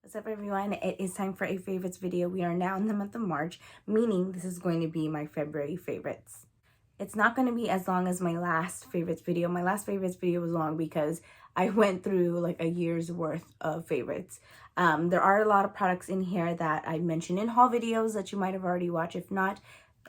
What's up everyone, it is time for a favorites video. We are now in the month of March, meaning this is going to be my February favorites. It's not going to be as long as my last favorites video. My last favorites video was long because I went through like a year's worth of favorites. There are a lot of products in here that I mentioned in haul videos that you might have already watched. If not,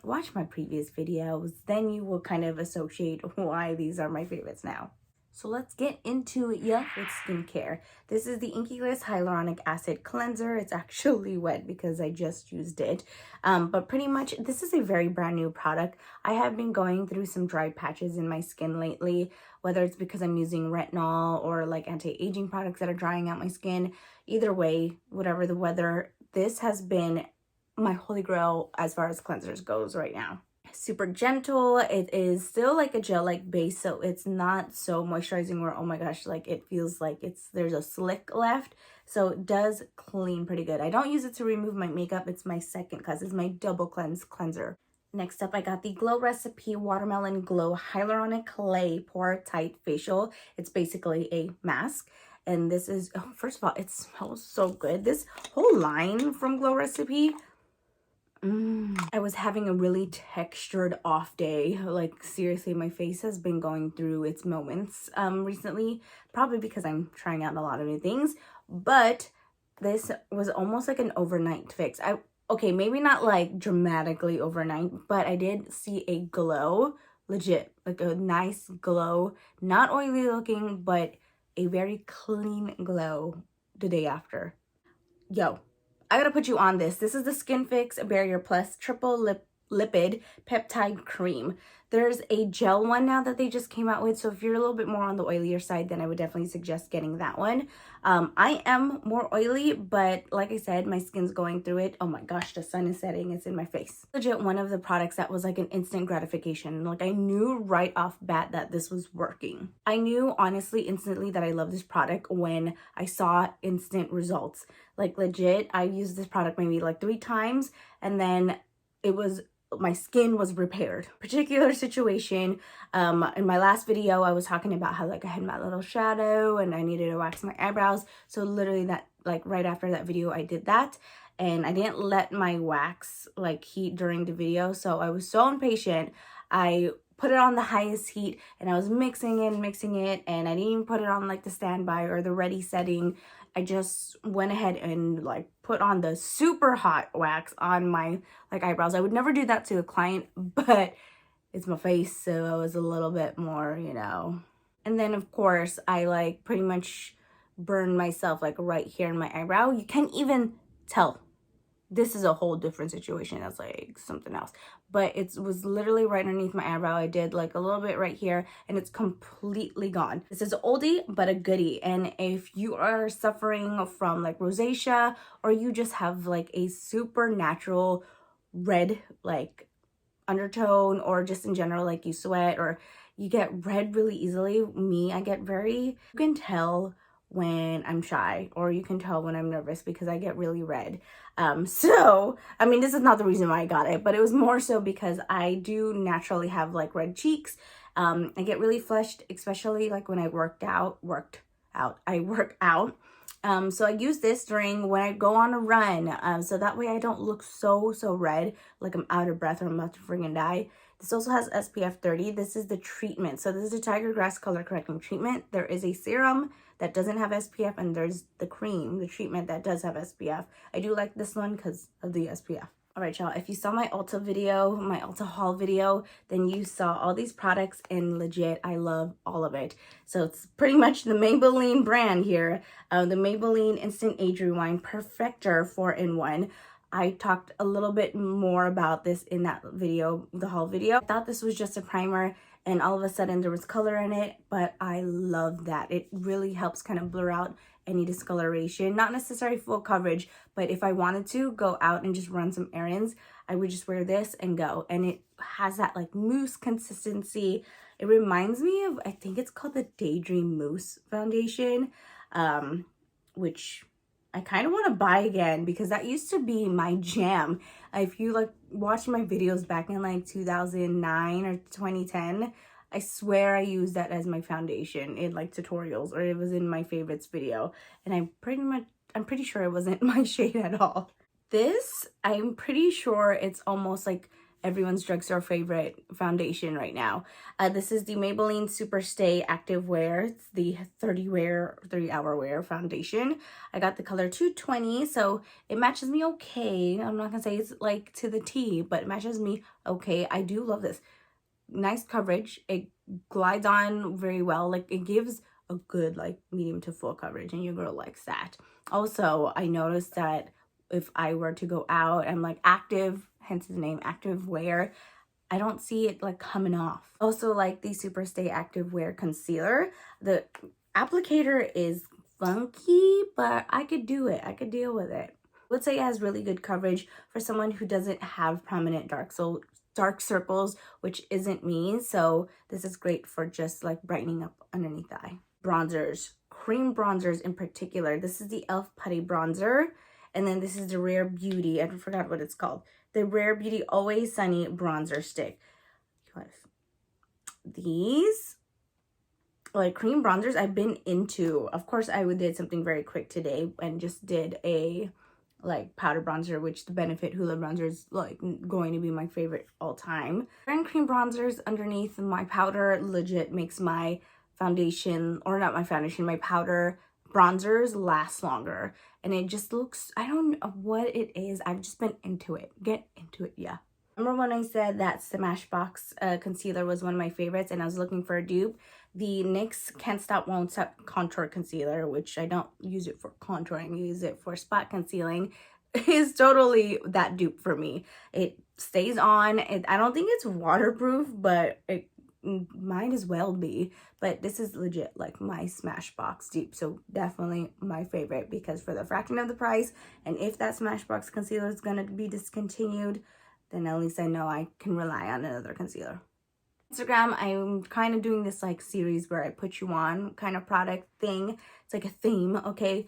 watch my previous videos, then you will kind of associate why these are my favorites now. So let's get into it with skincare. This is the Inkeylist Hyaluronic Acid Cleanser. It's actually wet because I just used it. But pretty much, this is a very brand new product. I have been going through some dry patches in my skin lately, whether it's because I'm using retinol or like anti-aging products that are drying out my skin. Either way, whatever the weather, this has been my holy grail as far as cleansers goes right now. Super gentle. It is still like a gel-like base, so it's not so moisturizing where, oh my gosh, like it feels like there's a slick left. So it does clean pretty good. I don't use it to remove my makeup. It's my second cleanse. It's my double cleanser. Next up, I got the Glow Recipe Watermelon Glow Hyaluronic Clay Pore Tight Facial. It's basically a mask. And this is, oh, first of all, it smells so good. This whole line from Glow Recipe, I was having a really textured off day. Like seriously, my face has been going through its moments recently, probably because I'm trying out a lot of new things, but this was almost like an overnight fix. Okay, maybe not like dramatically overnight, but I did see a glow, legit, like a nice glow, not oily looking, but a very clean glow the day after. Yo, I gotta put you on this. This is the Skinfix Barrier Plus Triple Lipid-Peptide Cream. There's a gel one now that they just came out with, so if you're a little bit more on the oilier side, then I would definitely suggest getting that one. I am more oily, but like I said, my skin's going through it. Oh my gosh, the sun is setting. It's in my face. Legit one of the products that was like an instant gratification. Like I knew right off bat that this was working. I knew honestly instantly that I love this product when I saw instant results. Like legit, I used this product maybe like 3 times and then my skin was repaired. Particular situation, in my last video, I was talking about how like I had my little shadow and I needed to wax my eyebrows. So literally that, like right after that video, I did that. And I didn't let my wax like heat during the video. So I was so impatient. I put it on the highest heat and I was mixing it, and I didn't even put it on like the standby or the ready setting. I just went ahead and like put on the super hot wax on my like eyebrows. I would never do that to a client, but it's my face, so I was a little bit more, you know. And then of course I like pretty much burned myself like right here in my eyebrow. You can't even tell. This is a whole different situation. That's like something else. But it was literally right underneath my eyebrow. I did like a little bit right here and it's completely gone. This is an oldie but a goodie. And if you are suffering from like rosacea, or you just have like a super natural red like undertone, or just in general like you sweat or you get red really easily. I get you can tell when I'm shy, or you can tell when I'm nervous because I get really red. So I mean, this is not the reason why I got it, but it was more so because I do naturally have like red cheeks. I get really flushed, especially like when I work out. So I use this during when I go on a run, so that way I don't look so red, like I'm out of breath or I'm about to freaking die. This also has SPF 30. This is the treatment. So this is the Tiger Grass Color Correcting Treatment. There is a serum that doesn't have SPF, and there's the cream, the treatment that does have SPF. I do like this one because of the SPF. All right, y'all, if you saw my Ulta video, my Ulta haul video, then you saw all these products, and legit, I love all of it. So it's pretty much the Maybelline brand here. The Maybelline Instant Age Rewind Perfector 4-in-1. I talked a little bit more about this in that video, the haul video. I thought this was just a primer, and all of a sudden there was color in it, but I love that. It really helps kind of blur out any discoloration. Not necessarily full coverage, but if I wanted to go out and just run some errands, I would just wear this and go. And it has that like mousse consistency. It reminds me of, I think it's called the Daydream Mousse Foundation, which I kind of want to buy again because that used to be my jam. If you like watch my videos back in like 2009 or 2010, I swear I used that as my foundation in like tutorials, or it was in my favorites video. And I pretty much I'm pretty sure it wasn't my shade at all. This, I'm pretty sure it's almost like everyone's drugstore favorite foundation right now. This is the Maybelline Superstay Activewear. It's the 30-hour wear foundation. I got the color 220, so it matches me okay. I'm not gonna say it's like to the T, but it matches me okay. I do love this. Nice coverage. It glides on very well. Like, it gives a good like medium to full coverage, and your girl likes that. Also, I noticed that if I were to go out and like active, hence the name Activewear, I don't see it like coming off. Also, like the Superstay Activewear concealer, the applicator is funky, but I could do it. I could deal with it. I would say it has really good coverage for someone who doesn't have prominent dark circles, which isn't me. So this is great for just like brightening up underneath the eye. Bronzers, cream bronzers in particular. This is the e.l.f. Putty Bronzer. And then this is the Rare Beauty, I forgot what it's called. The Rare Beauty Always Sunny Bronzer Stick. These, like cream bronzers, I've been into. Of course, I did something very quick today and just did a like powder bronzer, which the Benefit Hoola bronzer is like going to be my favorite all time. And cream bronzers underneath my powder legit makes my foundation, or not my foundation, my powder bronzers last longer. And it just looks, I don't know what it is. I've just been into it. Get into it, yeah. Remember when I said that Smashbox concealer was one of my favorites and I was looking for a dupe? The NYX Can't Stop Won't Stop Contour Concealer, which I don't use it for contouring, I use it for spot concealing, is totally that dupe for me. It stays on. I don't think it's waterproof, but it might as well be. But this is legit like my Smashbox dupe, so definitely my favorite, because for the fraction of the price, and if that Smashbox concealer is gonna be discontinued, then at least I know I can rely on another concealer. Instagram, I'm kind of doing this like series where I put you on kind of product thing. It's like a theme, okay?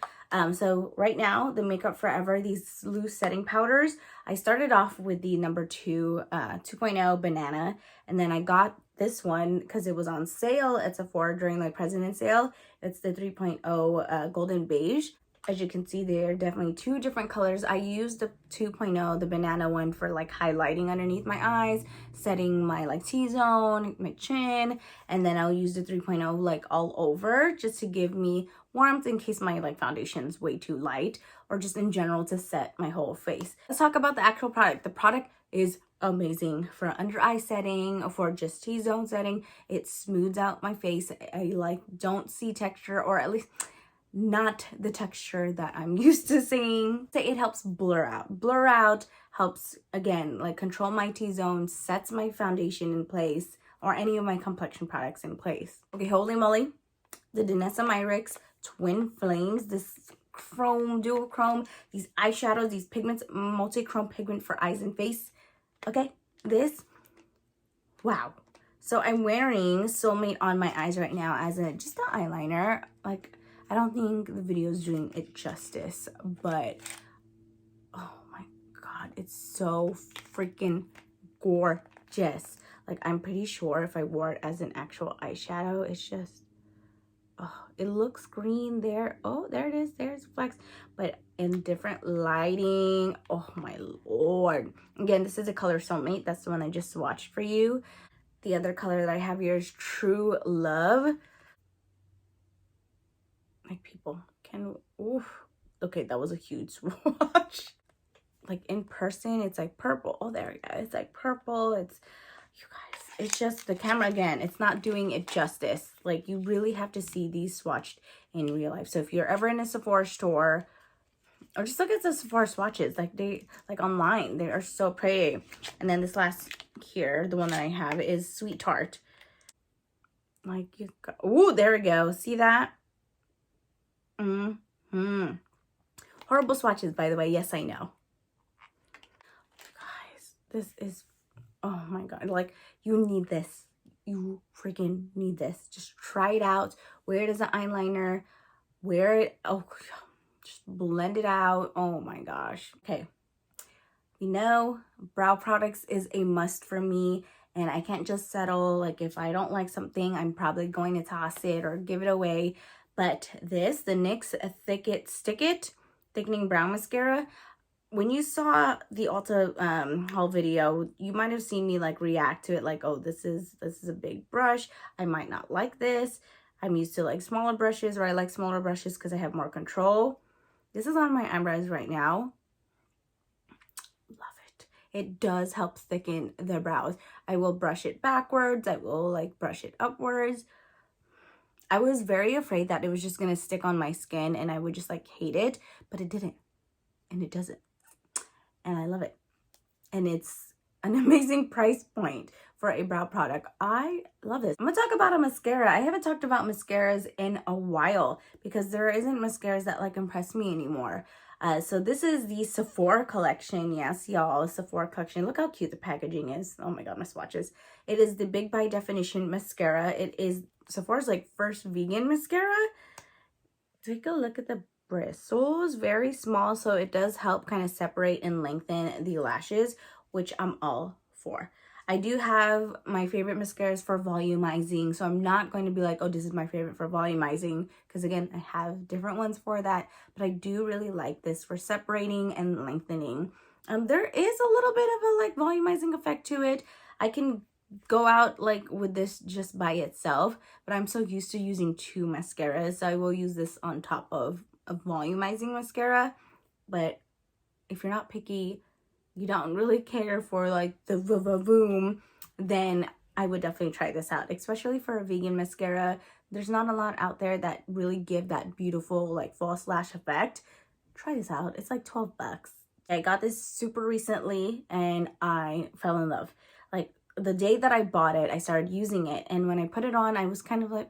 So right now, the Makeup Forever, these loose setting powders, I started off with the number 2.0 Banana, and then I got this one because it was on sale at Sephora during like President's sale. It's the 3.0 Golden Beige. As you can see, there are definitely two different colors. I used the 2.0, the banana one, for like highlighting underneath my eyes, setting my like T-zone, my chin, and then I'll use the 3.0 like all over just to give me warmth in case my like foundation's way too light, or just in general to set my whole face. Let's talk about the actual product. The product is amazing for under eye setting, for just T-zone setting. It smooths out my face. I like don't see texture, or at least not the texture that I'm used to seeing. So it helps blur out. Blur out helps, again, like control my T-zone, sets my foundation in place, or any of my complexion products in place. Okay, holy moly. The Danessa Myricks Twin Flames, this chrome, dual chrome, these eyeshadows, these pigments, multi-chrome pigment for eyes and face. Okay, this, wow. So I'm wearing Soulmate on my eyes right now as just an eyeliner. Like, I don't think the video is doing it justice, but oh my god, it's so freaking gorgeous. Like, I'm pretty sure if I wore it as an actual eyeshadow, it's just, oh, it looks green there. Oh, there it is. There's flex, but in different lighting. Oh my lord. Again, this is a color Soulmate. That's the one I just swatched for you. The other color that I have here is True Love. Like, people can, oof. Okay, that was a huge swatch. Like, in person, it's like purple. Oh, there we go. It's like purple. It's, you guys, it's just the camera, again, it's not doing it justice. Like, you really have to see these swatched in real life. So if you're ever in a Sephora store, or just look at the Sephora swatches, like they, like online, they are so pretty. And then this last here, the one that I have is Sweet Tart. Like, you got, ooh, there we go. See that? Horrible swatches, by the way. Yes, I know. Guys, this is, oh my god. Like, you need this. You freaking need this. Just try it out. Wear it as an eyeliner. Wear it. Oh, just blend it out. Oh my gosh. Okay. You know, brow products is a must for me. And I can't just settle. Like, if I don't like something, I'm probably going to toss it or give it away. But this, the NYX Thick It Stick It, thickening brown mascara. When you saw the Ulta haul video, you might have seen me like react to it like, oh, this is a big brush. I might not like this. I'm used to like smaller brushes, or I like smaller brushes because I have more control. This is on my eyebrows right now. Love it. It does help thicken the brows. I will brush it backwards. I will like brush it upwards. I was very afraid that it was just going to stick on my skin and I would just like hate it, but it didn't. And it doesn't. And I love it. And it's an amazing price point for a brow product. I love this. I'm going to talk about a mascara. I haven't talked about mascaras in a while because there isn't mascaras that like impress me anymore. So this is the Sephora Collection. Yes, y'all, Sephora Collection. Look how cute the packaging is. Oh my God, my swatches. It is the Big by Definition Mascara. It is Sephora's like first vegan mascara. Take a look at the bristles. Very small, so it does help kind of separate and lengthen the lashes, which I'm all for. I do have my favorite mascaras for volumizing, so I'm not going to be like, oh, this is my favorite for volumizing, because again, I have different ones for that, but I do really like this for separating and lengthening. There is a little bit of a like volumizing effect to it. I can go out like with this just by itself, but I'm so used to using two mascaras, so I will use this on top of a volumizing mascara. But if you're not picky, you don't really care for like the boom, then I would definitely try this out, especially for a vegan mascara. There's not a lot out there that really give that beautiful like false lash effect. Try this out. It's like 12 bucks. I got this super recently and I fell in love. Like the day that I bought it, I started using it, and when I put it on, I was kind of like,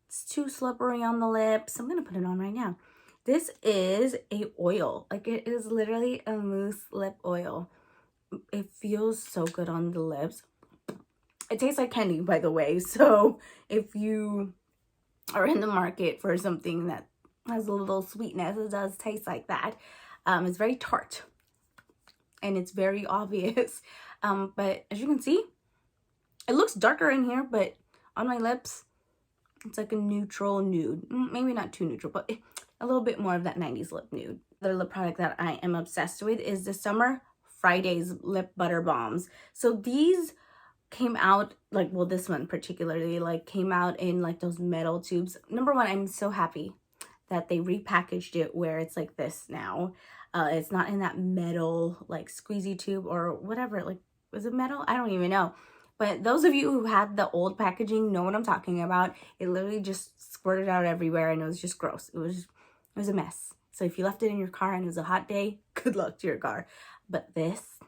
it's too slippery on the lips. I'm gonna put it on right now. This is a oil. Like it is literally a mousse lip oil. It feels so good on the lips. It tastes like candy, by the way. So if you are in the market for something that has a little sweetness, it does taste like that. It's very tart and it's very obvious. But as you can see, it looks darker in here, but on my lips, it's like a neutral nude. Maybe not too neutral, but a little bit more of that 90s lip nude. The lip product that I am obsessed with is the Summer Fridays Lip Butter Balms. So these came out, like, well, this one particularly, like, came out in, like, those metal tubes. Number one, I'm so happy that they repackaged it where it's like this now. It's not in that metal, like, squeezy tube or whatever. Like, was it metal? I don't even know. But those of you who had the old packaging know what I'm talking about. It literally just squirted out everywhere and it was just gross. It was a mess. So if you left it in your car and it was a hot day, good luck to your car. But this,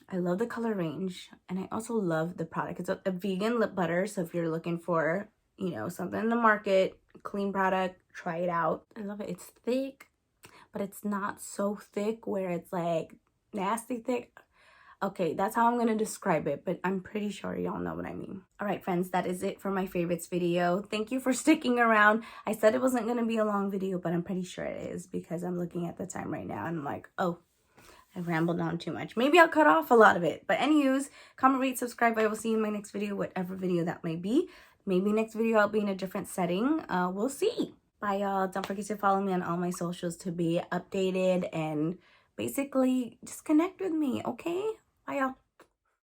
I love the color range and I also love the product. It's a vegan lip butter. So if you're looking for, you know, something in the market, clean product, try it out. I love it. It's thick, but it's not so thick where it's like nasty thick. Okay, that's how I'm going to describe it, but I'm pretty sure y'all know what I mean. All right, friends, that is it for my favorites video. Thank you for sticking around. I said it wasn't going to be a long video, but I'm pretty sure it is because I'm looking at the time right now and I'm like, oh, I've rambled on too much. Maybe I'll cut off a lot of it. But anyways, comment, rate, subscribe. I will see you in my next video, whatever video that may be. Maybe next video I'll be in a different setting. We'll see. Bye, y'all. Don't forget to follow me on all my socials to be updated and basically just connect with me, okay? Bye, y'all.